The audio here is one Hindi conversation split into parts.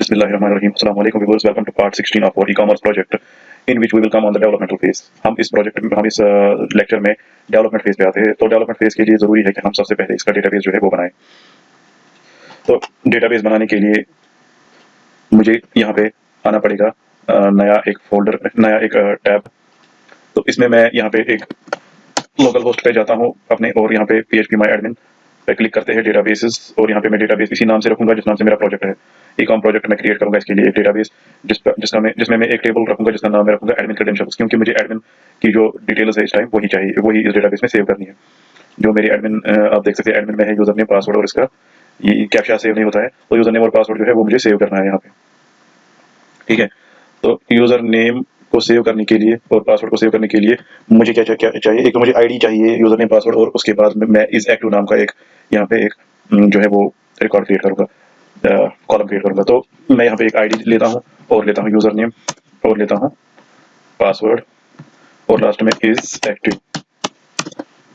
Bismillahirrahmanirrahim. Assalamu alaikum viewers. Welcome to part 16 of our e-commerce project, in which we will come on the developmental phase. हम इस लेक्चर में डेवलपमेंट फेज पे आते हैं। तो डेवलपमेंट फेज के लिए जरूरी है कि हम सबसे पहले इसका डेटाबेस जो है वो बनाएं। तो डेटाबेस बनाने के लिए मुझे यहाँ पे आना पड़ेगा, नया एक फोल्डर, नया एक टैब। तो इसमें मैं यहाँ पे एक लोकल होस्ट पे जाता हूँ अपने, और यहाँ पे PHP माई एडमिन पे क्लिक करते हैं डेटाबेसेस, और यहाँ पे मैं डेटाबेस इसी नाम से रखूंगा जिस नाम से मेरा प्रोजेक्ट है। ई-कॉम प्रोजेक्ट मैं क्रिएट करूंगा इसके लिए एक डेटाबेस जिसमें मैं एक टेबल रखूंगा जिसका नाम मैं रखूंगा एडमिन क्रेडेंशियल्स, क्योंकि मुझे एडमिन की जो डिटेल्स है इस टाइम वही चाहिए, वही इस डेटाबेस में सेव करनी है। जो मेरी एडमिन, आप देख सकते हैं एडमिन में है यूजर नेम, पासवर्ड, और इसका ये कैप्चा सेव नहीं होता है, तो यूजर नेम और पासवर्ड जो है वो मुझे सेव करना है यहाँ पे। ठीक है, तो यूजर नेम को सेव करने के लिए और पासवर्ड को सेव करने के लिए मुझे क्या चाहिए? एक तो मुझे आईडी चाहिए, यूजर नेम, पासवर्ड, और उसके बाद मैं इस एक्टिव नाम का एक यहाँ पे एक जो है वो रिकॉर्ड क्रिएट करूंगा, कॉलम क्रिएट करूंगा। तो मैं यहाँ पे एक आईडी लेता हूँ, और लेता हूँ यूजर नेम, और लेता हूँ पासवर्ड, और लास्ट में इज एक्टिव।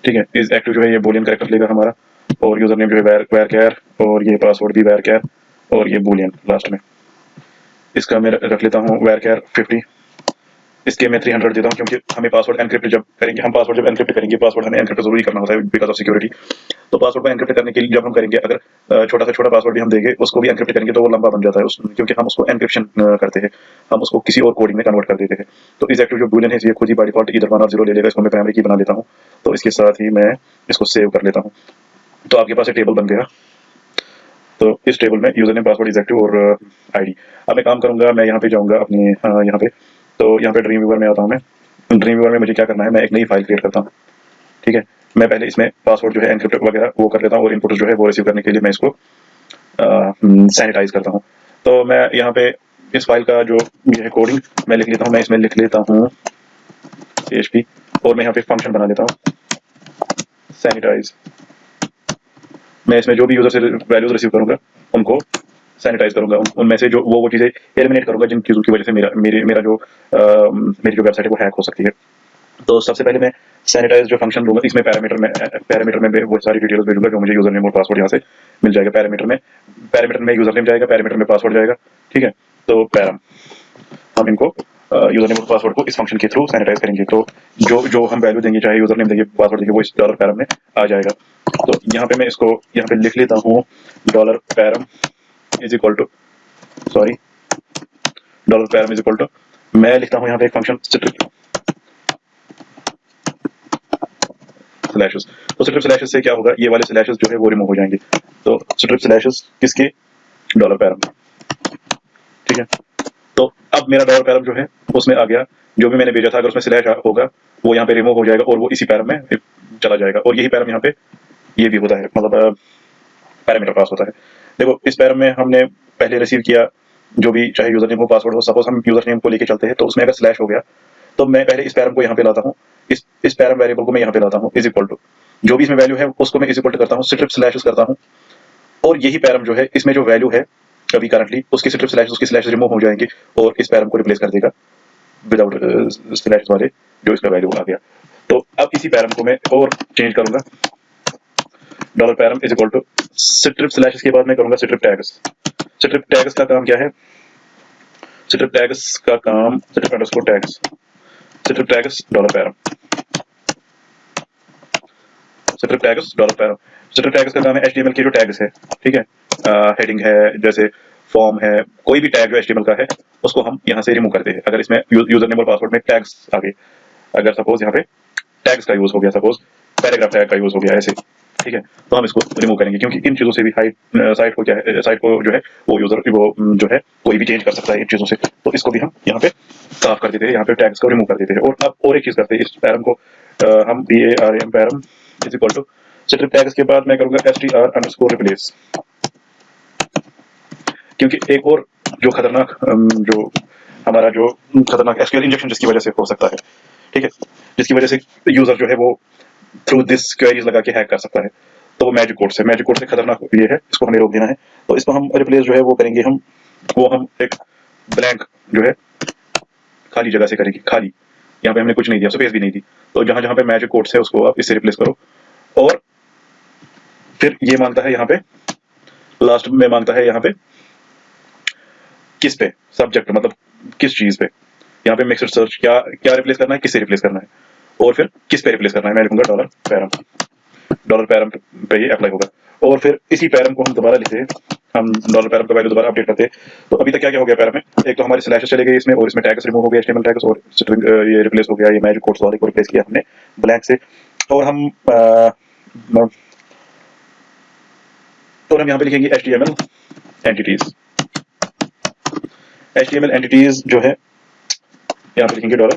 ठीक है, इज एक्टिव जो है ये बूलियन कैरेक्टर लेगा हमारा, और यूजर नेम जो है वैर, और ये पासवर्ड भी वैर, और ये बूलियन लास्ट में। इसका मैं रख लेता हूँ वैर 50। इसके मैं 300 देता हूँ, क्योंकि हमें पासवर्ड एनक्रिप्ट जब करेंगे, पासवर्ड हमें एनक्रिप्ट जरूरी करना होता है बिकॉज ऑफ सिक्योरिटी। तो पासवर्ड को एनक्रिप्ट करने के लिए जब हम करेंगे, अगर छोटा से छोटा पासवर्ड भी हम देंगे, उसको भी एनक्रिप्ट करेंगे तो वो लंबा बन जाता है क्योंकि हम उसको एनक्रिप्शन करते हैं, हम उसको किसी और कोडिंग में कन्वर्ट कर देते हैं। तो इस एक्टिव जो बूलियन है ये खुद ही बाय डिफॉल्ट इधर 1 और 0 ले लेगा। इसको मैं प्राइमरी की बना लेता हूँ, तो इसके साथ ही मैं इसको सेव कर लेता हूँ। तो आपके पास एक टेबल बन गया। तो इस टेबल में user name, password, is active और आईडी। अब मैं काम करूंगा, मैं यहाँ पे जाऊंगा अपने यहाँ पे, तो यहाँ पे ड्रीम व्यूअर में आता हूँ। मैं ड्रीम व्यूअर में मुझे क्या करना है, मैं एक नई फाइल क्रिएट करता हूँ। ठीक है, मैं पहले इसमें पासवर्ड जो है एनक्रिप्ट वगैरह वो कर लेता हूँ, और इनपुट जो है वो रिसीव करने के लिए मैं इसको सैनिटाइज करता हूँ। तो मैं यहाँ पे इस फाइल का जो ये है कोडिंग मैं लिख लेता हूँ, मैं इसमें लिख लेता हूँ PHP, और मैं यहाँ पे फंक्शन बना लेता हूँ सैनिटाइज। मैं इसमें जो भी यूजर से वैल्यूज रिसीव करूंगा उनको सैनिटाइज करूंगा, उनमें से जो वो चीजें एलिमिनेट करूंगा जिन चीजों की वजह से मेरी जो वेबसाइट है वो हैक हो सकती है। तो सबसे पहले मैं सैनिटाइज जो फंक्शन लूंगा, इसमें पैरामीटर में वो सारी डिटेल्स भेजूंगा जो मुझे यूजर नेम और पासवर्ड यहाँ से मिल जाएगा। पैरामीटर में यूजर नेम जाएगा, पैरामीटर में पासवर्ड जाएगा। ठीक है, तो पैरम हम इनको यूजर नेम और पासवर्ड को इस फंक्शन के थ्रू सैनिटाइज करेंगे। तो जो हम वैल्यू देंगे, चाहे यूजर नेम देंगे, पासवर्ड देंगे, वो इस डॉलर पैरम में आ जाएगा। तो यहाँ पे मैं इसको यहाँ पे लिख लेता हूँ dollar param is equal to मैं लिखता हूँ यहाँ पे एक फंक्शन स्ट्रिप स्लैशेस। तो स्ट्रिप स्लैशेस से क्या होगा, ये वाले स्लैशेस जो है वो रिमूव हो जाएंगे। तो स्ट्रिप स्लैशेस किसके? Dollar param. ठीक है, तो अब मेरा डॉलर पैरम जो है उसमें आ गया, जो भी मैंने भेजा था अगर उसमें स्लैश होगा वो यहाँ पे रिमूव हो जाएगा, और वो इसी पैरम में चला जाएगा। और यही पैरम यहाँ पे ये भी होता है, मतलब पैरामीटर पास होता है। देखो, इस पैरम में हमने पहले रिसीव किया जो भी, चाहे यूजर नेम हो, पासवर्ड हो। सपोज हम यूजर नेम को लेके चलते हैं, तो उसमें अगर स्लैश हो गया तो मैं पहले इस पैरम को यहाँ पे लाता हूँ, इस पैरम वेरिएबल को मैं यहाँ पे लाता हूँ, इज इक्वल टू जो भी इसमें वैल्यू है उसको मैं इज इक्वल टू करता हूँ, स्ट्रिप स्लैशेस करता हूँ, और यही पैरम जो है इसमें जो वैल्यू है अभी करंटली उसकी स्ट्रिप स्लैश, उसकी स्लैश रिमूव हो जाएंगे, और इस पैरम को रिप्लेस कर देगा विदाउट स्लैश वाले जो इसका वैल्यू आ गया। तो अब इसी पैरम को मैं और चेंज करूंगा, dollar param is equal to strip slashes के बाद मैं करूंगा स्ट्रिप टैग्स। स्ट्रिप टैग्स का काम क्या है? स्ट्रिप टैग्स का काम strip underscore tags, strip tags dollar param, strip tags dollar param. Strip tags का काम है HTML के जो टैग्स है, ठीक है, हेडिंग है, जैसे फॉर्म है, कोई भी टैग जो HTML का है उसको हम यहाँ से रिमूव करते हैं। अगर इसमें यूजर नेम और पासवर्ड में टैग्स आ गए, अगर सपोज यहाँ पे टैग्स का यूज हो गया, सपोज पैराग्राफ टैग का यूज हो गया ऐसे, ठीक है, तो हम इसको रिमूव करेंगे, क्योंकि इन चीजों से भी साइट को क्या है, साइट को जो है वो यूजर वो जो है कोई भी चेंज कर सकता है इन चीजों से। तो इसको भी हम यहाँ पे साफ कर देते हैं, यहाँ पे टैग्स को रिमूव कर देते हैं। और अब और एक चीज करते हैं, इस पैरम को हम PARM param is equal to strip tags के बाद मैं करूंगा str अंडरस्कोर रिप्लेस, क्योंकि एक और जो खतरनाक जो हमारा जो खतरनाक SQL इंजेक्शन जिसकी वजह से हो सकता है, ठीक है, जिसकी वजह से यूजर जो है वो थ्रू दिस क्वेरीज लगा के हैक कर सकता है, तो वो मैजिक कोड से खतरनाक ये है, इसको हमें रोक देना है। तो इसको हम रिप्लेस जो है वो करेंगे, हम एक ब्लैंक जो है खाली जगह से करेंगे, खाली, यहाँ पे हमने कुछ नहीं दिया, स्पेस भी नहीं दी। तो जहां जहां पे मैजिक कोड्स है उसको आप इससे रिप्लेस करो, और फिर ये मांगता है यहाँ पे, लास्ट में मांगता है यहाँ पे किस पे, सब्जेक्ट मतलब किस चीज पे, यहाँ पे मिक्सड सर्च क्या क्या रिप्लेस करना है, किससे रिप्लेस करना है, और फिर किस पे रिप्लेस करना है। मैं लिखूंगा डॉलर पैरम पे ये अप्लाई होगा। और फिर इसी पैरम को हम दोबारा लिखते हैं, हम डॉलर पैरम का वैल्यू दोबारा अपडेट करते हैं। तो अभी तक क्या क्या हो गया पैरम में, एक तो हमारे स्लैशेस चले गए इसमें, और इसमें टैग्स रिमूव हो गया, एचटीएमएल टैग्स, और स्ट्रिंग ये रिप्लेस हो गया, ये मैजिक कोड्स वाले को रिप्लेस किया हमने ब्लैंक से। और हम यहाँ पे लिखेंगे एचटीएमएल एंटिटीज। एचटीएमएल एंटिटीज जो है यहाँ पे लिखेंगे डॉलर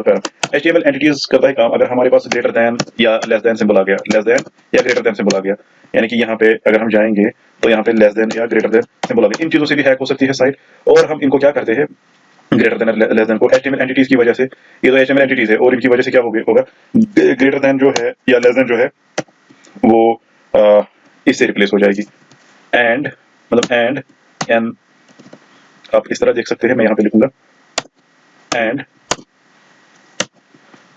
पैरम। एचटीएमएल एंटिटीज करता है काम, अगर हमारे पास ग्रेटर देन या लेस देन सिंबल आ गया, लेस देन या ग्रेटर देन सिंबल आ गया, यानी कि यहाँ पे अगर हम जाएंगे तो यहाँ पे लेस देन या ग्रेटर देन सिंबल आ गया, इन चीजों से भी हैक हो सकती है साइट। और हम इनको क्या करते हैं, ग्रेटर देन लेस देन को एचटीएमएल एंटिटीज की वजह से, ये तो एचटीएमएल एंटिटीज है, और इनकी वजह से क्या होगा, ग्रेटर देन जो है या लेस देन जो है वो इससे रिप्लेस हो जाएगी। एंड मतलब एंड एन, आप इस तरह देख सकते हैं, मैं यहाँ पे लिखूंगा एंड,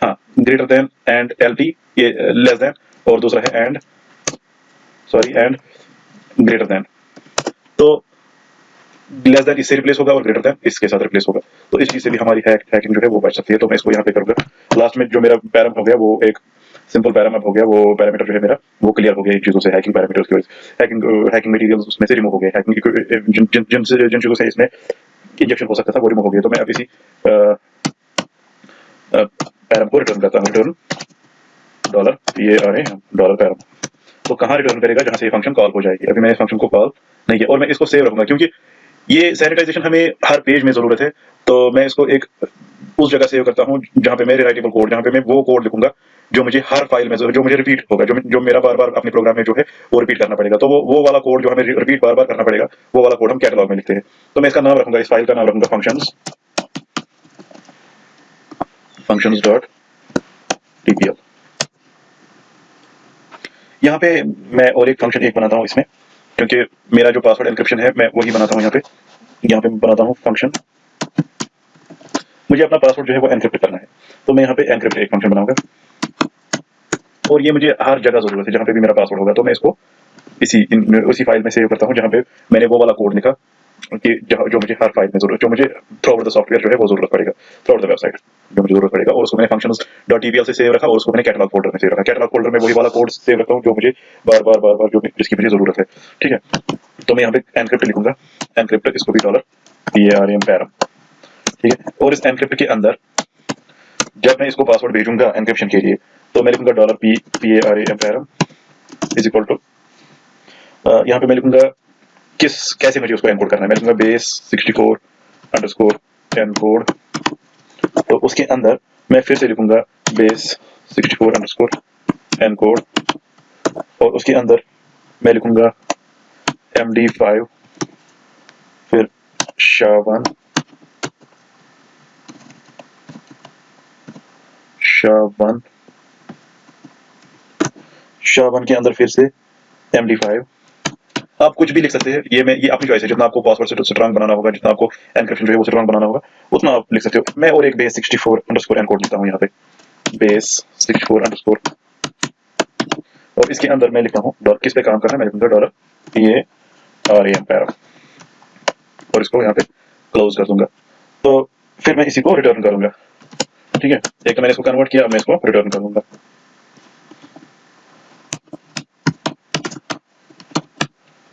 हाँ ग्रेटर देन एंड एलटी, ये लेस देन, और दूसरा है एंड ग्रेटर देन। तो लेस देन इससे रिप्लेस होगा और ग्रेटर देन इसके साथ रिप्लेस होगा। तो इस चीज से भी हमारी हैकिंग जो है वो बच सकती है। तो मैं इसको यहाँ पे करूंगा। लास्ट में जो मेरा पैरम हो गया वो एक सिंपल पैरम हो गया, वो पैरामीटर जो है मेरा वो क्लियर हो गया इन चीजों से, हैकिंग पैरामीटर्स की वजह से। हैकिंग मटेरियल्स उसमें से रिमूव हो गए, हैकिंग जिन चीजों से इसमें इंजेक्शन हो सकता था वो रिमूव हो गया। तो मैं अब इसी पैरम को रिटर्न करता हूँ, रिटर्न डॉलर ये आ रहे हैं डॉलर पैरम। तो कहाँ रिटर्न करेगा, जहां से ये फंक्शन कॉल हो जाएगी। अभी मैंने इस फंक्शन को कॉल नहीं किया, और मैं इसको सेव रखूंगा क्योंकि ये सैनिटाइजेशन हमें हर पेज में जरूरत है। तो मैं इसको एक उस जगह सेव करता हूँ जहां पे मेरे राइटेबल कोड, जहां पे मैं वो कोड लिखूंगा जो मुझे हर फाइल में, जो मुझे रिपीट होगा, जो मेरा बार बार अपने प्रोग्राम में जो है वो रिपीट करना पड़ेगा। तो वो वाला कोड जो हमें रिपीट बार बार करना पड़ेगा, वो वाला कोड हम कैटलॉग में लिखते हैं। तो मैं इसका नाम रखूंगा, इस फाइल का नाम रखूंगा फंक्शंस डॉट टीपीएल। यहाँ पे मैं और एक फंक्शन एक बनाता हूँ इसमें, क्योंकि मेरा जो पासवर्ड एन्क्रिप्शन है मैं वही बनाता हूँ। यहाँ पे बनाता हूँ फंक्शन, मुझे अपना पासवर्ड जो है वो एनक्रिप्ट करना है। तो मैं यहाँ पे एनक्रिप्ट एक फंक्शन बनाऊंगा, और ये मुझे हर जगह जरूरत है जहाँ पे भी मेरा पासवर्ड होगा। तो मैं इसको उसी फाइल में सेव करता हूँ जहाँ पे मैंने वो वाला कोड लिखा कि जो मुझे हर फाइल में जरूरत, जो मुझे थ्रू आउट द सॉफ्टवेयर जो है वो जरूरत पड़ेगा, थ्रू आउट द वेबसाइट जो मुझे जरूरत पड़ेगा। और उसको मैंने functions.tbl से सेव रखा, और उसको मैंने कैटलॉग फोल्डर में सेव रखा। कैटलॉग फोल्डर में वही वाला कोड सेव रखता हूँ जो मुझे बार बार जो जिसकी मुझे जरूरत है। ठीक है, तो मैं यहाँ पे एनक्रिप्ट लिखूंगा, एनक्रिप्ट, इसको भी डॉलर PARM पैरम। ठीक है, और इस एनक्रिप्ट के अंदर जब मैं इसको पासवर्ड भेजूंगा एनक्रिप्शन के लिए, तो मैं लिखूंगा dollar PARM param is equal to, यहाँ पे मैं लिखूंगा कैसे मुझे उसको एनकोड करना है। मैं लिखूंगा बेस 64 अंडरस्कोर एनकोड। तो उसके अंदर मैं फिर से लिखूंगा बेस 64 अंडरस्कोर एनकोड, और उसके अंदर मैं लिखूंगा MD5 फिर SHA-1 के अंदर फिर से MD5। आप कुछ भी लिख सकते हैं, ये अपनी चॉइस है, जितना आपको पासवर्ड से स्ट्रांग बनाना होगा, जितना आपको एनक्रिप्शन जो है वो स्ट्रांग बनाना होगा, उतना आप लिख सकते हो। मैं और एक बेस 64 अंडरस्कोर एनकोड लिखता हूँ यहाँ पे, बेस 64 अंडरस्कोर, और इसके अंदर मैं लिखता हूँ किस पे काम करना है, मैं लिखूंगा डॉलर PARM पैरम, और इसको यहाँ पे क्लोज कर दूंगा। तो फिर मैं इसी को रिटर्न करूंगा। ठीक है, एक तो मैंने इसको कन्वर्ट किया, अब मैं इसको रिटर्न करूंगा,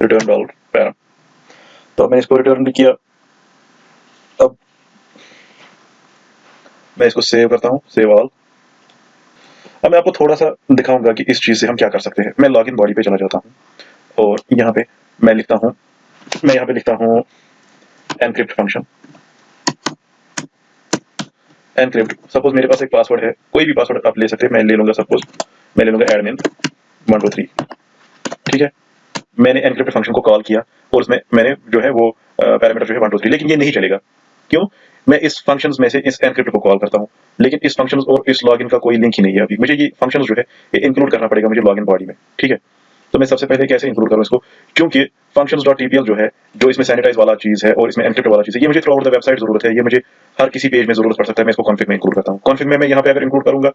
रिटर्न डॉलर पैरम। तो मैंने इसको रिटर्न भी किया। अब मैं इसको सेव करता हूँ, सेव ऑल। अब मैं आपको थोड़ा सा दिखाऊंगा कि इस चीज से हम क्या कर सकते हैं। मैं लॉगिन बॉडी पे चला जाता हूँ, और यहाँ पे मैं यहाँ पे लिखता हूँ एनक्रिप्ट फंक्शन, एनक्रिप्ट। सपोज मेरे पास एक पासवर्ड है, कोई भी पासवर्ड आप ले सकते हैं, मैं ले लूंगा, सपोज मैं ले लूंगा एडमिन 123। ठीक है, मैंने एनक्रिप्ट फंक्शन को कॉल किया, और उसमें मैंने जो है वो पैरामीटर जो है 123, लेकिन ये नहीं चलेगा। क्यों? मैं इस फंक्शंस में से इस एनक्रिप्ट को कॉल करता हूँ, लेकिन इस फंक्शंस और इस लॉगिन का कोई लिंक ही नहीं है। अभी मुझे ये फंक्शंस जो है ये इंक्लूड करना पड़ेगा मुझे लॉगिन बॉडी में। ठीक है, तो मैं सबसे पहले कैसे इंक्लूड करूँ इसको, क्योंकि functions.tbl जो है, जो इसमें सैनिटाइज वाला चीज है और इसमें एनक्रिप्ट वाला चीज है, ये मुझे थ्रू आउट द वेबसाइट जरूरत है, ये मुझे हर किसी पेज में जरूरत पड़ सकता है। मैं इसको कॉन्फिग में इंक्लूड करता हूँ। कॉन्फिग में मैं यहाँ पे अगर इंक्लूड करूंगा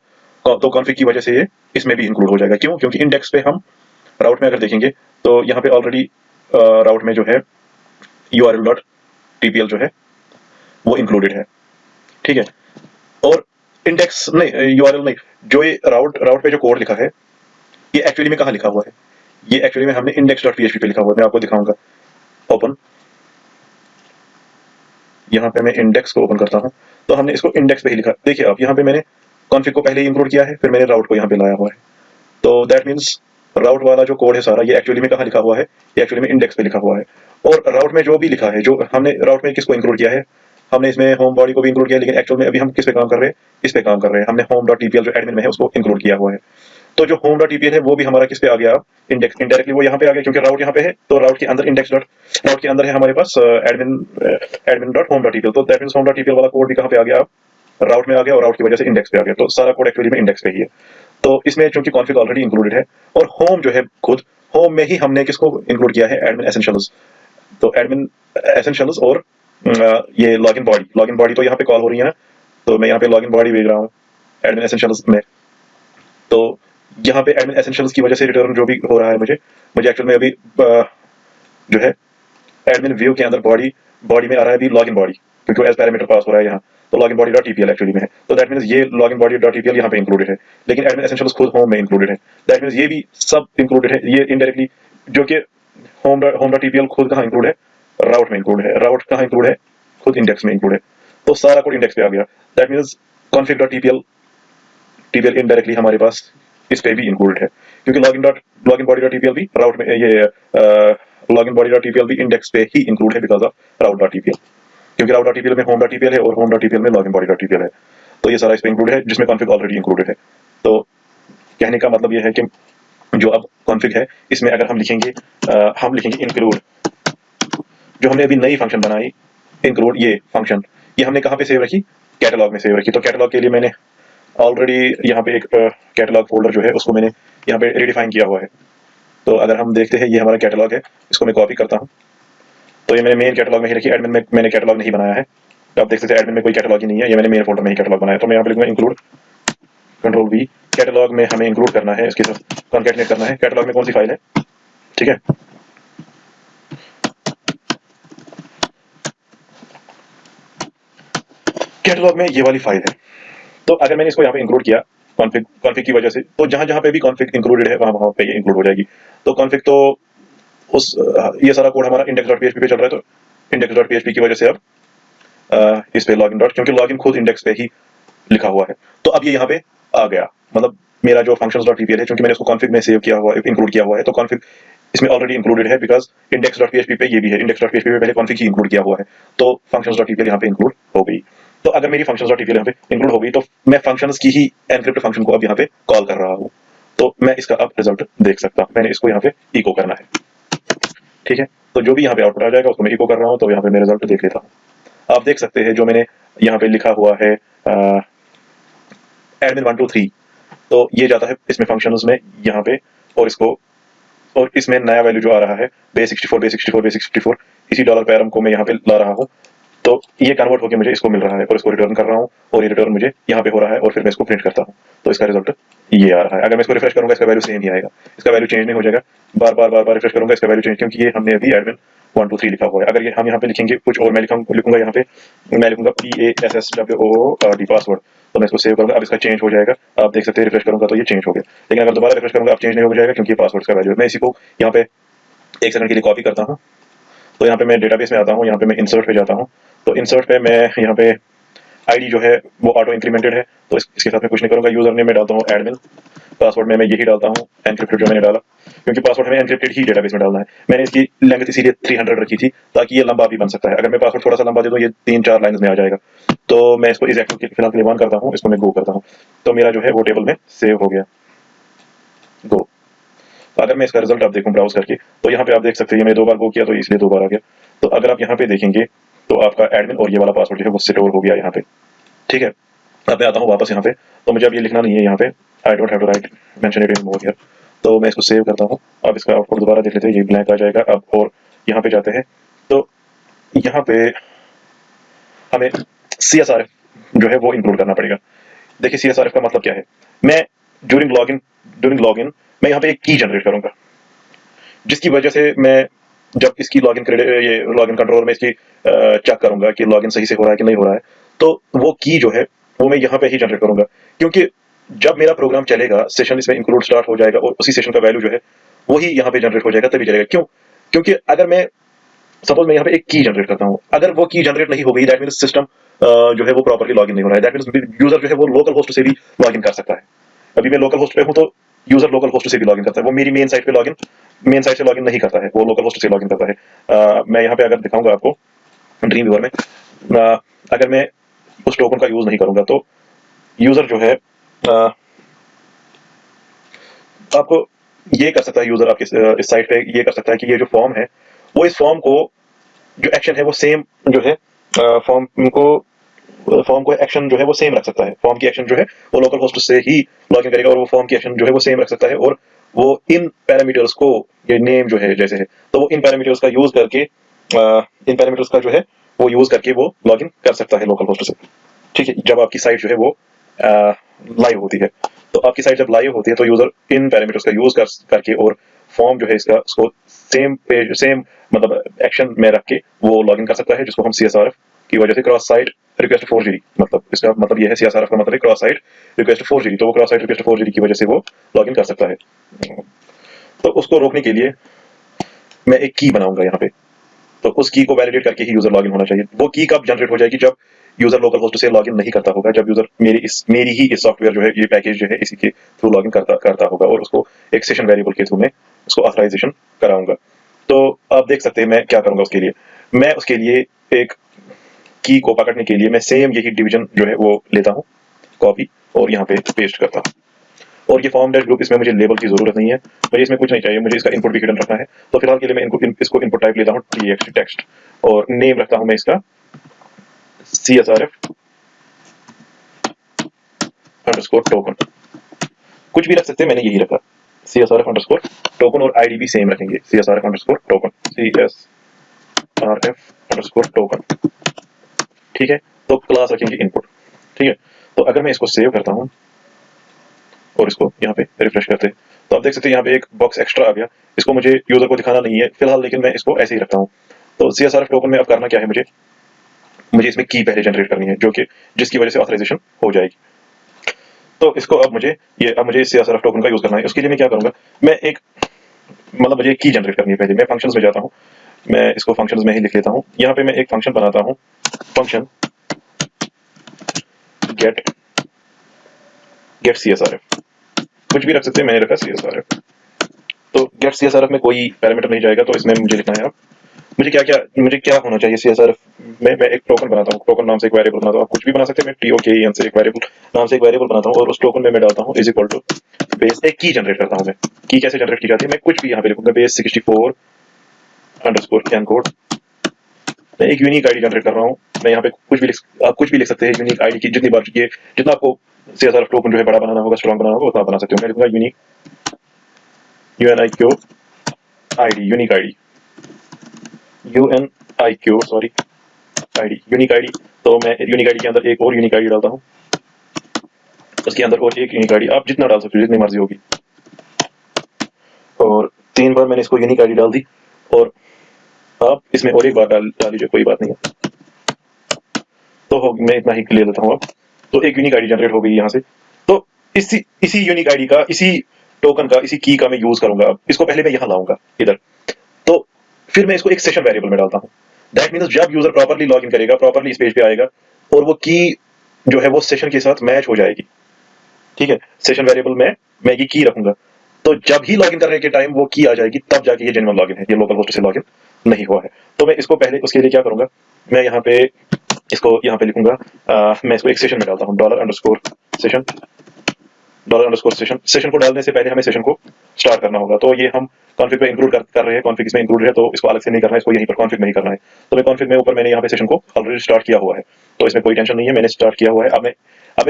तो कॉन्फिग की वजह से ये इसमें भी इंक्लूड हो जाएगा। क्यों? क्योंकि इंडेक्स पे हम राउट में अगर देखेंगे तो यहाँ पे ऑलरेडी राउट में जो है url TPL जो है वो इंक्लूडेड है, ठीक है। और इंडेक्स नहीं, URL नहीं, जो ये राउट पे जो कोड लिखा है ये एक्चुअली में कहाँ लिखा हुआ है, ये एक्चुअली में हमने index.php पे लिखा हुआ है। मैं आपको दिखाऊंगा। ओपन, यहाँ पे मैं इंडेक्स को ओपन करता हूँ, तो हमने इसको इंडेक्स पे ही लिखा। देखिए आप, यहाँ पे मैंने कॉन्फ़िग को पहले ही इंक्लूड किया है, फिर मैंने राउट को यहाँ पे लाया हुआ है। तो दैट मीन्स राउट वाला जो कोड है सारा, ये एक्चुअली में कहाँ लिखा हुआ है, ये एक्चुअली में इंडेक्स पे लिखा हुआ है। और राउट में जो भी लिखा है, जो हमने राउट में किसको इंक्लूड किया है, हमने इसमें होम बॉडी को भी इंक्लूड किया, लेकिन एक्चुअल में अभी हम किस पे काम कर रहे हैं, इस पे काम कर रहे हैं। हमने home.tpl जो एडमिन में है उसको इंक्लूड किया हुआ है। तो जो home.tpl है वो भी हमारा किस पे आ गया, इंडेक्स, इनडायरेक्टली वो यहाँ पे आ गया, क्योंकि राउट यहाँ पे है, तो राउट के अंदर राउट के अंदर है हमारे पास admin.home.tpl। तो दैट मींस home.tpl वाला कोड भी कहाँ पे आ गया, राउट में आ गया, और राउट की वजह से इंडेक्स पे आ गया। तो सारा कोड एक्चुअली में इंडेक्स पे ही है। तो इसमें चूंकि कॉन्फ़िग ऑलरेडी इंक्लूडेड है, और होम जो है खुद होम में ही हमने किसको इंक्लूड किया है, एडमिन एसेंशियल्स। तो एडमिन एसेंशियल्स और ये लॉगिन बॉडी तो यहाँ पे कॉल हो रही है ना, तो मैं यहाँ पे लॉगिन बॉडी भेज रहा हूँ एडमिन एसेंशियल्स में। तो यहाँ पे एडमिन एसेंशियल्स की वजह से रिटर्न जो भी हो रहा है, मुझे एक्चुअल में अभी जो है एडमिन व्यू के अंदर बॉडी में आ रहा है अभी लॉगिन बॉडी, क्योंकि एज पैरामीटर पास हो रहा है यहाँ। तो login body dot TPL actually में है। तो दैट मींस ये लॉगिन बॉडी डॉट टीपीएल यहाँ पे इंक्लूडेड है, लेकिन एडमिन एसेंशियल्स खुद होम में इंक्लूडेड है। दैट मींस ये भी सब इंक्लूडेड है, ये इनडायरेक्टली, जो कि होम डॉट टीपीएल खुद कहाँ इंक्लूड है, राउट में इंक्लूड है। राउट कहाँ इंक्लूड है, खुद इंडेक्स में इंक्लूड है। तो सारा कोड इंडेक्स पे आ गया। That means config dot TPL indirectly हमारे पास इस पे भी इंक्लूडेड है, क्योंकि लॉगिन बॉडी डॉट टीपीएल भी राउट में, ये लॉगिन बॉडी डॉट टीपीएल भी इंडेक्स पे ही इंक्लूड है because of route dot TPL, क्योंकि राउट डॉट टीपीएल में होम डॉट टीपीएल है और होम डॉट टीपीएल में लॉगिन बॉडी डॉट टीपीएल है। तो ये सारा इस पे इंक्लूड है, जिसमें कॉन्फिग ऑलरेडी इंक्लूडेड है। तो कहने का मतलब ये है कि जो अब कॉन्फिग है इसमें अगर हम लिखेंगे इंक्लूड, जो हमने अभी नई फंक्शन बनाई इंक्लूड, ये फंक्शन ये हमने कहाँ पे सेव रखी, कैटलॉग में सेव रखी। तो कैटलॉग के लिए मैंने ऑलरेडी यहाँ पे एक कैटलॉग फोल्डर जो है उसको मैंने यहाँ पे रिडिफाइन किया हुआ है। तो अगर हम देखते हैं, ये हमारा कैटलॉग है, इसको मैं कॉपी करता हूँ। तो ये मैंने मेन कैटलॉग में ही रखी, एडमिन में मैंने कैटलॉग नहीं बनाया है। तो आप देख सकते हैं एडमिन में कोई कैटलॉग ही नहीं है, ये मैंने मेन फोल्डर में ही कैटलॉग बनाया। तो मैं यहाँ पे लिखूंगा इंक्लूड, कंट्रोल वी, कैटलॉग में हमें इंक्लूड करना है, इसके साथ कॉन्कैटनेट करना है। कैटलॉग में कौन सी फाइल है, ठीक है, कैटलॉग में ये वाली फाइल है। तो अगर मैंने इसको यहाँ पे इंक्लूड किया कॉन्फिग की वजह से, तो जहां जहां पे भी कॉन्फिग इंक्लूडेड है वहां पे ये इंक्लूड हो जाएगी। तो कॉन्फिग तो उस ये सारा कोड हमारा index.php पे चल रहा है, तो index.php की वजह से अब इस पे लॉगिन डॉट, क्योंकि लॉगिन खुद इंडेक्स पे ही लिखा हुआ है। तो अब ये यहाँ पे आ गया, मतलब मेरा जो functions.tpl है, क्योंकि मैंने उसको कॉन्फिग में सेव किया हुआ, इंक्लूड किया हुआ है, तो कॉन्फिग इसमें ऑलरेडी इंक्लूडेड है बिकॉज index.php पे ये भी है। index.php पे पहले कॉन्फिग ही इंक्लूड किया हुआ है, तो functions.tpl यहाँ पे इंक्लूड हो गई। तो अगर मेरी functions.tpl यहाँ पे इंक्लूड हो गई, तो मैं functions की ही एनक्रिप्ट फंक्शन को अब यहाँ पे कॉल कर रहा हूँ। तो मैं इसका अब रिजल्ट देख सकता हूँ। मैंने इसको यहाँ पे इको करना है, ठीक है। तो जो भी यहाँ पे आउटपुट आ जाएगा उसको मैं इको कर रहा हूँ। तो यहाँ पे मैं रिजल्ट देख लेता हूँ। आप देख सकते हैं जो मैंने यहाँ पे लिखा हुआ है एडमिन 1 2 3, तो ये जाता है इसमें फंक्शंस में यहाँ पे, और इसको, और इसमें नया वैल्यू जो आ रहा है base64 इसी डॉलर पैरम को मैं यहाँ पे ला रहा हूँ। तो ये कन्वर्ट होकर मुझे इसको मिल रहा है, और इसको रिटर्न कर रहा हूँ, और ये रिटर्न मुझे यहाँ पे हो रहा है, और फिर मैं इसको प्रिंट करता हूँ। तो इसका रिजल्ट ये आ रहा है। अगर मैं इसको रिफ्रेश करूंगा, इसका वैल्यू सेम ही आएगा, इसका वैल्यू चेंज नहीं हो जाएगा। बार बार रिफ्रेश करूंगा, इसका वैल्यू चेंज, क्योंकि ये हमने अभी एडमिन 1 2 3 लिखा हुआ है। अगर ये हम यहाँ पे लिखेंगे कुछ और, मैं लिखूंगा यहाँ पे, मैं लिखूंगा PASSWOOD पासवर्ड, तो मैं इसको सेव करूंगा। अब इसका चेंज हो जाएगा, आप देख सकते हैं, रिफ्रेश करूंगा तो ये चेंज हो गया। लेकिन अगर दोबारा रिफ्रेश करूंगा अब चेंज नहीं हो जाएगा, क्योंकि पासवर्ड का वैल्यू है। मैं इसी को यहाँ पे 1 सेकंड के लिए कॉपी करता हूँ। तो यहाँ पे मैं डेटाबेस में आता हूँ, यहाँ पे मैं इंसर्ट पे जाता हूँ। तो इंसर्ट पे मैं यहाँ पे आईडी जो है वो ऑटो इंक्रीमेंटेड है, तो इसके साथ मैं कुछ नहीं करूंगा। यूजर नेम में डालता हूँ एडमिन, पासवर्ड में मैं यही डालता हूँ एनक्रिप्टेड जो मैंने डाला, क्योंकि पासवर्ड हमें एनक्रिप्टेड ही डेटाबेस में डालना है। मैंने इसकी लेंथ इसीलिए 300 रखी थी, ताकि ये लंबा भी बन सकता है। अगर मैं पासवर्ड थोड़ा सा लंबा दे दूँ, ये 3-4 लाइन्स में आ जाएगा। तो मैं इसको एग्जैक्ट फिलहाल के लिए 1 करता हूँ, इसको मैं गो करता हूँ। तो मेरा जो है वो टेबल में सेव हो गया, गो। अगर मैं इसका रिजल्ट आप देखूं ब्राउज करके, तो यहाँ पे आप देख सकते हैं, मैं 2 बार गो किया तो इसलिए 2 बार आ गया। तो अगर आप यहाँ पे देखेंगे तो आपका एडमिन और ये वाला पासवर्ड जो है वो स्टोर हो गया यहाँ पे, ठीक है। अब मैं आता हूँ वापस यहाँ पे, तो मुझे अब ये लिखना नहीं है यहाँ पे, I don't have to write mention it in more here. तो मैं इसको सेव करता हूँ। अब इसका आउटपुट दोबारा देख लेते हैं, ये ब्लैंक आ जाएगा अब। और यहाँ पे जाते हैं, तो यहाँ पे हमें CSRF जो है वो इंक्लूड करना पड़ेगा। देखिए CSRF का मतलब क्या है, मैं ड्यूरिंग लॉगिन मैं यहाँ पे एक की जनरेट करूंगा, जिसकी वजह से मैं जब इसकी लॉगिन ये लॉगिन कंट्रोलर में इसकी चेक करूंगा कि लॉगिन सही से हो रहा है कि नहीं हो रहा है, तो वो की जो है वो मैं यहाँ पे ही जनरेट करूंगा, क्योंकि जब मेरा प्रोग्राम चलेगा, सेशन इसमें इंक्लूड स्टार्ट हो जाएगा और उसी सेशन का वैल्यू जो है वही यहाँ पे जनरेट हो जाएगा, तभी चलेगा। क्यों? क्योंकि अगर मैं सपोज मैं यहाँ पे एक की जनरेट करता हूँ, अगर वो की जनरेट नहीं हो गई, दैट मींस सिस्टम जो है वो प्रॉपर्ली लॉगिन नहीं हो रहा है, दैट मींस यूजर जो है वो लोकल होस्ट से भी लॉगिन कर सकता है। अभी मैं लोकल होस्ट पे हूँ तो यूजर लोकल होस्ट से भी लॉगिन करता है, वो मेरी मेन साइट पे लॉगिन मेन साइट से लॉगिन नहीं करता है, वो लोकल होस्ट से लॉगिन करता है। मैं यहाँ पे अगर दिखाऊंगा आपको ड्रीम व्यूअर में, अगर मैं उस टोकन का यूज नहीं करूंगा तो यूजर जो है आपको ये कर सकता है, यूजर आपके इस साइट पे ये कर सकता है कि ये जो फॉर्म है वो इस फॉर्म को जो एक्शन है वो सेम जो है फॉर्म को एक्शन जो है वो सेम रख सकता है, फॉर्म की एक्शन जो है वो लोकल होस्ट से ही लॉगिन करेगा और वो फॉर्म की एक्शन जो है वो सेम रख सकता है, और वो इन पैरामीटर्स को, ये नेम जो है जैसे है, तो वो इन पैरामीटर्स का यूज करके इन पैरामीटर्स का जो है वो यूज करके वो लॉगिन कर सकता है लोकल होस्ट से। ठीक है, जब आपकी साइट जो है वो लाइव होती है, तो आपकी साइट जब लाइव होती है तो यूजर इन पैरामीटर्स का यूज करके और फॉर्म जो है इसका उसको सेम पेज सेम मतलब एक्शन में रख के वो लॉगिन कर सकता है, जिसको हम सीएसआरएफ की वजह से क्रॉस साइट रिक्वेस्ट फोर्जरी, मतलब इसका मतलब ये है, सीएसआरएफ का मतलब है क्रॉस साइट रिक्वेस्ट फोर्जरी, तो वो क्रॉस साइट रिक्वेस्ट फोर्जरी की वजह से वो लॉगिन कर सकता है। तो उसको रोकने के लिए मैं एक की बनाऊंगा यहाँ पे, तो उस की को वैलिडेट करके ही यूजर लॉगिन होना चाहिए। वो की कब जनरेट हो जाएगी? जब यूजर लोकल होस्ट से लॉगिन नहीं करता होगा, जब यूजर मेरी ही इस सॉफ्टवेयर जो है, ये पैकेज जो है, इसी के थ्रू लॉगिन करता होगा, और उसको एक सेशन वेरिएबल के थ्रू में उसको ऑथराइजेशन कराऊंगा। तो आप देख सकते हैं मैं क्या करूंगा उसके लिए। मैं उसके लिए एक की को पकड़ने के लिए मैं सेम यही डिवीजन जो है वो लेता हूँ, कॉपी, और यहाँ पे पेस्ट करता हूँ। और ये फॉर्म डैश ग्रुप, इसमें मुझे लेबल की जरूरत नहीं है, मुझे इसमें कुछ नहीं चाहिए, मुझे इसका इनपुट भी हिडन रखना है। तो फिलहाल के लिए मैं इसको इनपुट टाइप लेता हूँ टेक्स्ट, और नेम रखता हूँ मैं इसका CSRF अंडरस्कोर टोकन, कुछ भी रख सकते हैं, मैंने यही रखा CSRF अंडरस्कोर टोकन, और आईडी भी सेम रखेंगे CSRF underscore token, CSRF underscore token. ठीक है, तो क्लास रखेंगे इनपुट। ठीक है, तो अगर मैं इसको सेव करता हूँ और इसको यहाँ पे रिफ्रेश करते हैं, तो आप देख सकते हैं यहाँ पे एक बॉक्स एक्स्ट्रा आ गया, इसको मुझे यूजर को दिखाना नहीं है फिलहाल, लेकिन मैं इसको ऐसे ही रखता हूँ। तो CSRF टोकन में अब करना क्या है, मुझे इसमें की पहले जनरेट करनी है, जो कि जिसकी वजह से ऑथराइजेशन हो जाएगी। तो इसको अब मुझे CSRF टोकन का यूज करना है। उसके लिए मैं क्या करूंगा, मैं एक मतलब मुझे की जनरेट करनी है। पहले मैं फंक्शंस में जाता हूँ, मैं इसको फंक्शंस में ही लिख लेता हूँ। यहाँ पे मैं एक फंक्शन बनाता हूँ, फंक्शन गेट CSRF, कुछ भी रख सकते हैं, मैंने रखा CSRF। तो गेट CSRF में कोई पैरामीटर नहीं जाएगा, तो इसमें मुझे लिखना है अब मुझे क्या होना चाहिए CSRF में। मैं एक टोकन बनाता हूँ, टोकन नाम से एक वेरिएबल बनाता हूँ, आप कुछ भी बना सकते हैं, मैं TOKEN से एक वेरिएबल नाम से एक वेरिएबल बनाता हूँ, और उस टोकन में मैं डालता हूँ इज इक्वल टू बेस, एक की जनरेट करता हूँ। मैं की कैसे जनरेट की जाती है, मैं कुछ भी यहाँ पे लिखूंगा बेस 64 अंडरस्कोर कैन कोड, मैं एक यूनिक आईडी जनरेट कर रहा हूँ। मैं यहाँ पे आप कुछ भी लिख सकते हैं, यूनिक आईडी की जितनी बार ये जितना आपको CSRF टोकन जो है बड़ा बनाना होगा, स्ट्रॉन्ग बनाना होगा, उतना बना सकते हो। मैं लिखूंगा unique UNIQ ID, unique ID UNIQ sorry ID, unique ID. तो मैं यूनिक आईडी के अंदर एक और यूनिक आईडी डालता हूँ, उसके अंदर और एक यूनिक आईडी, आप जितना डाल सकते हो, जितनी मर्जी होगी। और 3 बार मैंने इसको यूनिक आईडी डाल दी, और आप इसमें और एक बार डाल दीजिए, कोई बात नहीं है। तो मैं इतना ही ले लेता हूँ अब। तो एक यूनिक आईडी जनरेट हो गई यहाँ से। तो इसी यूनिक आईडी का, इसी टोकन का, इसी की का मैं यूज करूंगा। अब इसको पहले मैं यहाँ लाऊंगा इधर, तो फिर मैं इसको एक सेशन वेरिएबल में डालता हूँ। दैट मीन्स जब यूजर प्रॉपर्ली लॉगिन करेगा, प्रॉपर्ली इस पेज पे आएगा, और वो की जो है वो सेशन के साथ मैच हो जाएगी। ठीक है, सेशन वेरिएबल में मैं ये की रखूंगा, तो जब ही लॉगिन करने के टाइम वो की आ जाएगी, तब जाके ये जेन्युइन लॉगिन है, ये लोकल होस्ट से लॉगिन नहीं हुआ है। तो मैं इसको पहले उसके लिए क्या करूंगा, मैं यहाँ पे इसको यहाँ पे लिखूंगा, मैं इसको एक सेशन में डालता हूँ, $_सेशन सेशन को डालने से पहले हमें सेशन को स्टार्ट करना होगा। तो ये हम कॉन्फिग पे इंक्लूड कर रहे हैं, कॉन्फिग इसमें इंक्लूड है, तो इसको अलग से नहीं करना है, इसको यहीं पर कॉन्फिग में ही करना है। तो मैं कॉन्फिग में ऊपर मैंने यहाँ पे सेशन को ऑलरेडी स्टार्ट किया हुआ है, तो इसमें कोई टेंशन नहीं है, मैंने स्टार्ट किया हुआ है। अब मैं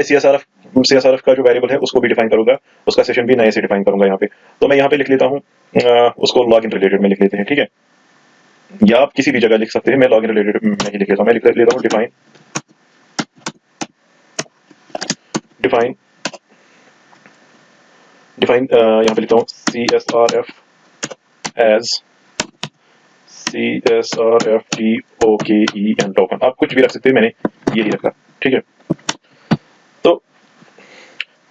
CSRF का जो वेरिएबल है उसको भी डिफाइन करूंगा, उसका सेशन भी नए से डिफाइन करूंगा यहाँ पे। तो मैं यहाँ पे लिख लेता हूँ, उसको लॉगिन रिलेटेड में लिख लेते हैं। ठीक है, या आप किसी भी जगह लिख सकते हैं, मैं लॉगिन रिलेटेड में ही लिख लेता हूँ। मैं लिख लेता हूँ डिफाइन यहाँ पे लिखता हूँ CSRF एज CSRFTOKEN टोकन, आप कुछ भी रख सकते हैं, मैंने यही रखा, ठीक है। तो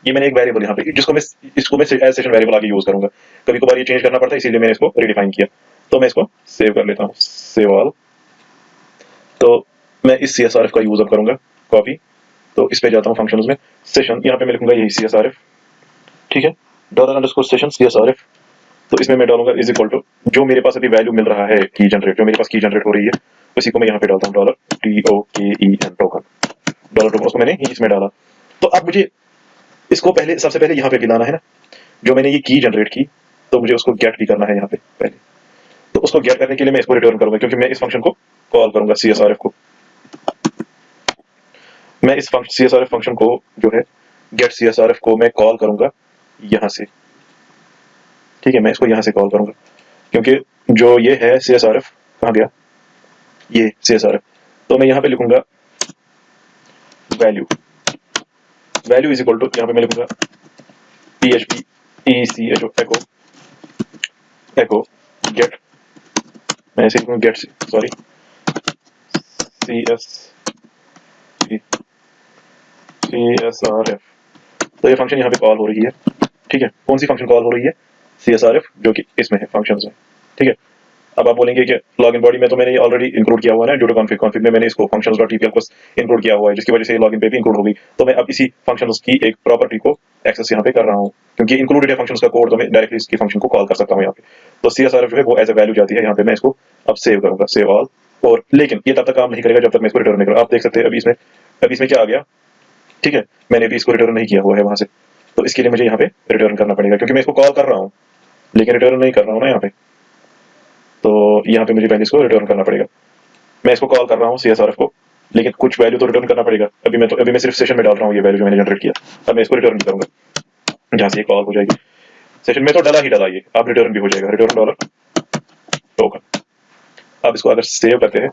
ये मैंने एक वेरिएबल यहाँ पे जिसको मैं इसको मैं एज सेशन वेरिएबल आगे यूज करूंगा, कभी कभार ये चेंज करना पड़ता है, इसीलिए मैंने इसको रिडिफाइन किया। तो मैं इसको सेव कर लेता हूँ, सेव ऑल। तो मैं इस CSRF का यूज अब करूंगा, कॉपी, तो इस पे जाता हूँ फंक्शंस में, सेशन, यहाँ पे मैं लिखूंगा यही CSRF, ठीक है, $_सेशन CSRF। तो इसमें मैं डालूंगा इज इक्वल टू जो मेरे पास अभी वैल्यू मिल रहा है की जनरेट, जो मेरे पास की जनरेट हो रही है उसी को मैं यहाँ पे डालता हूँ, $TOKEN टोकन, $टोकन, उसको मैंने इसमें डाला। तो अब मुझे इसको पहले, सबसे पहले यहाँ पे गिनाना है ना, जो मैंने ये की जनरेट की, तो मुझे उसको गेट भी करना है यहाँ पे पहले। तो उसको गेट करने के लिए मैं इसको रिटर्न करूंगा, क्योंकि मैं इस फंक्शन को कॉल करूंगा CSRF को, मैं इस CSRF फंक्शन को जो है गेट CSRF को मैं कॉल करूंगा यहाँ से, ठीक है, मैं इसको यहाँ से कॉल करूंगा, क्योंकि जो ये है CSRF, कहाँ गया ये CSRF, तो मैं यहाँ पे लिखूंगा value, value is equal to, यहाँ पे मैं लिखूंगा PHP ECHO echo echo get, मैं ऐसे लिखूंगा get, सॉरी CSRF। तो ये फंक्शन यहाँ पे कॉल हो रही है, ठीक है, कौन सी फंक्शन कॉल हो रही है, CSRF, जो कि इसमें है फंक्शंस में, ठीक है। अब आप बोलेंगे कि लॉगिन बॉडी में तो मैंने ऑलरेडी इंक्लूड किया हुआ है ना, ड्यू टू कॉन्फिग में मैंने इसको functions.tpl को इंक्लूड किया हुआ है, जिसकी वजह से लॉगिन पे भी इंक्लूड हो गई। तो मैं अब इसी फंक्शंस की एक प्रॉपर्टी को एक्सेस यहाँ पे कर रहा हूँ, क्योंकि इंक्लूडेड है फंक्शंस का कोड, तो मैं डायरेक्टली इसकी फंक्शन को कॉल कर सकता हूँ यहाँ पे। तो CSRF जो है वो एज ए वैल्यू जाती है यहाँ पे, मैं इसको अब सेव करूंगा, सेव ऑल। और लेकिन ये तब तक काम नहीं करेगा जब तक मैं इसको रिटर्न नहीं करूँ। आप देख सकते हैं अभी इसमें क्या आ गया, ठीक है, मैंने अभी इसको रिटर्न नहीं किया हुआ है वहां से, तो इसके लिए मुझे यहाँ पे रिटर्न करना पड़ेगा, क्योंकि मैं इसको कॉल कर रहा हूँ लेकिन रिटर्न नहीं कर रहा हूँ ना यहाँ पे। तो यहाँ पे मुझे पहले इसको रिटर्न करना पड़ेगा, मैं इसको कॉल कर रहा हूँ CSRF को, लेकिन कुछ वैल्यू तो रिटर्न करना पड़ेगा। अभी मैं सिर्फ सेशन में डाल रहा हूँ ये वैल्यू जो मैंने जनरेट किया, अब मैं इसको रिटर्न भी करूंगा, जहाँ से ये कॉल हो जाएगी सेशन में, तो डाला ही डाला ये, अब रिटर्न भी हो जाएगा, रिटर्न $टोकन। अब इसको अगर सेव करते हैं,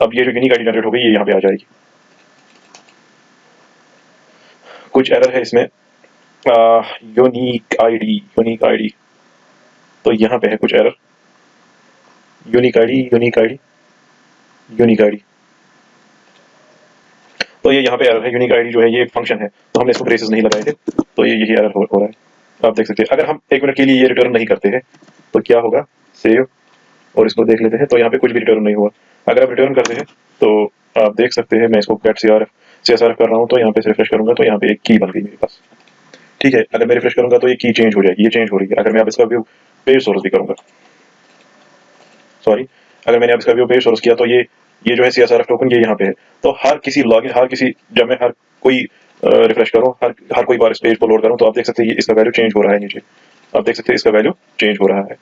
अब ये जो यूनिक आईडी जनरेट हो गई, ये यहाँ पे आ जाएगी। कुछ एरर है इसमें, यूनिक आईडी, तो यहाँ पे है कुछ एरर, यूनिक आईडी, तो ये यहाँ पे एरर है। यूनिक आईडी जो है ये एक फंक्शन है, तो हमने इसको ब्रेसेस नहीं लगाए थे, तो ये यही एरर हो रहा है। आप देख सकते हैं, अगर हम 1 मिनट के लिए ये रिटर्न नहीं करते हैं तो क्या होगा, सेव और इसको देख लेते हैं, तो यहाँ पे कुछ भी रिटर्न नहीं हुआ। अगर आप रिटर्न करते हैं तो आप देख सकते हैं, मैं इसको गेट CSRF कर रहा हूँ, तो यहाँ पे रिफ्रेश करूंगा तो यहाँ पे एक की बन गई मेरे पास, ठीक है। अगर मैं रिफ्रेश करूंगा तो ये की चेंज हो जाएगी, ये चेंज हो रही है। अगर मैं अब इसका व्यू पेज सोर्स भी करूंगा, सॉरी, अगर मैंने अब इसका व्यू पेज सोर्स किया तो ये जो है CSRF टोकन ये यहाँ पे है। तो हर किसी लॉगिन, जब मैं हर कोई रिफ्रेश करूँ, हर कोई बार इस पेज को लोड करूँ, तो आप देख सकते हैं इसका वैल्यू चेंज हो रहा है नीचे, आप देख सकते हैं इसका वैल्यू चेंज हो रहा है।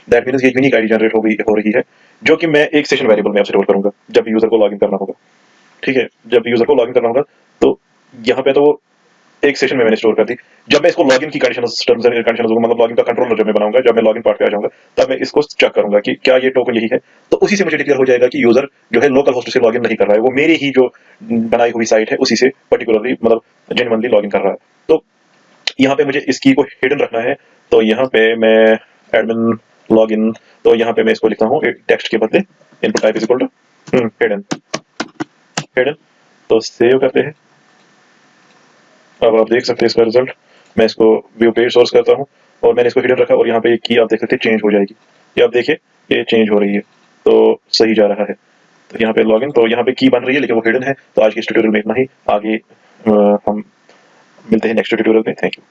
दैट मीन्स ये यूनिक आईडी जनरेट हो रही है, जो कि मैं एक सेशन वेरिएबल में अब स्टोर करूंगा जब यूजर को लॉगिन करना होगा, ठीक है। जब यूजर को लॉगिन करना होगा तो यहाँ पे तो एक सेशन में मैंने स्टोर कर दी। जब मैं इसको लॉगिन की कंडीशंस, टर्म्स एंड कंडीशंस, मतलब लॉगिन का कंट्रोलर जब मैं बनाऊंगा, जब मैं लॉगिन पार्ट पे आ जाऊंगा, तब मैं इसको चेक करूंगा कि क्या ये टोकन यही है, तो उसी से मुझे डिक्लेयर हो जाएगा कि यूजर जो है लोकल होस्ट से लॉगिन नहीं कर रहा है, वो मेरी ही जो बनाई हुई साइट है उसी से पर्टिकुलरली, मतलब जेन्युइनली लॉगिन कर रहा है। तो यहाँ पे मुझे इस की को हिडन रखना है, तो यहाँ पे मैं एडमिन लॉगिन, तो यहाँ पे मैं इसको लिखता हूँ टेक्स्ट के बदले input type is equal to hidden. तो सेव करते हैं। अब आप देख सकते हैं इसका रिजल्ट, मैं इसको व्यू पेज सोर्स करता हूँ और मैंने इसको हिडन रखा, और यहाँ पे एक की आप देख सकते हैं चेंज हो जाएगी, ये आप देखिए ये चेंज हो रही है, तो सही जा रहा है। तो यहाँ पे लॉगिन, तो यहाँ पे की बन रही है लेकिन वो हिडन है। तो आज के इस ट्यूटोरियल में इतना ही, आगे हम मिलते हैं नेक्स्ट ट्यूटोरियल में। Thank you.